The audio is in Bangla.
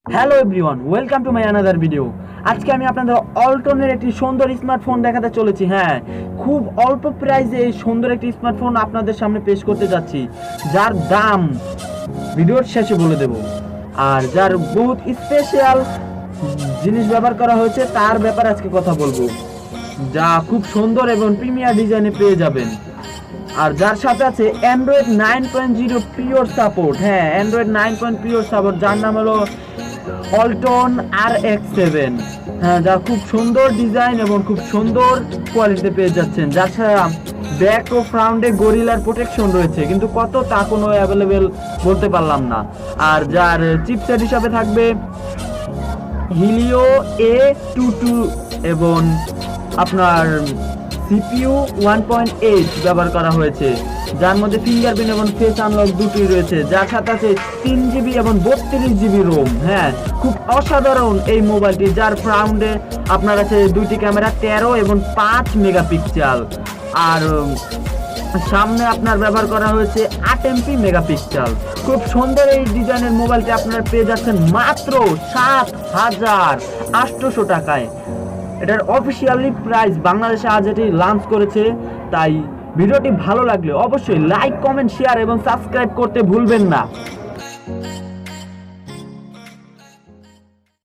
Hello everyone, welcome to my another video. আজকে আমি আপনাদের অল্টনের একটি সুন্দর স্মার্টফোন দেখাতে চলেছি। হ্যাঁ, খুব অল্প প্রাইসে এই সুন্দর একটি স্মার্টফোন আপনাদের সামনে পেশ করতে যাচ্ছি, যার দাম ভিডিওর শেষে বলে দেব। আর যার বহুত স্পেশাল জিনিস ব্যবহার করা হয়েছে তার ব্যাপারে আজকে কথা বলবো, যা খুব সুন্দর এবং প্রিমিয়ার ডিজাইনে পেয়ে যাবেন। আর যার সাথে আছে অ্যান্ড্রয়েড 9.0 পিওর সাপোর্ট। হ্যাঁ, অ্যান্ড্রয়েড 9 পিওর সাপোর্ট, যার নাম হলো ওয়ালটন RX7। হ্যাঁ, যা খুব সুন্দর ডিজাইন এবং খুব সুন্দর কোয়ালিটিতে পেয়ে যাচ্ছেন। যার ছাড়া ব্যাক ও ফ্রন্টে গরিলার প্রোটেকশন রয়েছে, কিন্তু কত তা কোনো অ্যাভেলেবেল বলতে পারলাম না। আর যার চিপসেট হিসাবে থাকবে হিলিও A22 এবং আপনার CPU 1.8 ব্যবহার করা হয়েছে, যার মধ্যে ফিঙ্গারপ্রিন্ট এবং ফেস আনলক দুটি রয়েছে। যার সাথে আছে 3GB এবং 32GB রোম। হ্যাঁ, খুব অসাধারণ এই মোবাইলটি, যার ফ্রন্টে আপনার আছে দুইটি ক্যামেরা 13 এবং 5 মেগাপিক্সেল। আর সামনে আপনার ব্যবহার করা হয়েছে 8 MP মেগাপিক্সেল। খুব সুন্দর এই ডিজাইনের মোবাইলটি আপনারা পেয়ে যাচ্ছেন মাত্র 7,800 টাকায়। এটার অফিসিয়ালি প্রাইস বাংলাদেশে আজ এটি লঞ্চ করেছে। তাই ভিডিওটি ভালো লাগলে অবশ্যই লাইক, কমেন্ট, শেয়ার এবং সাবস্ক্রাইব করতে ভুলবেন না।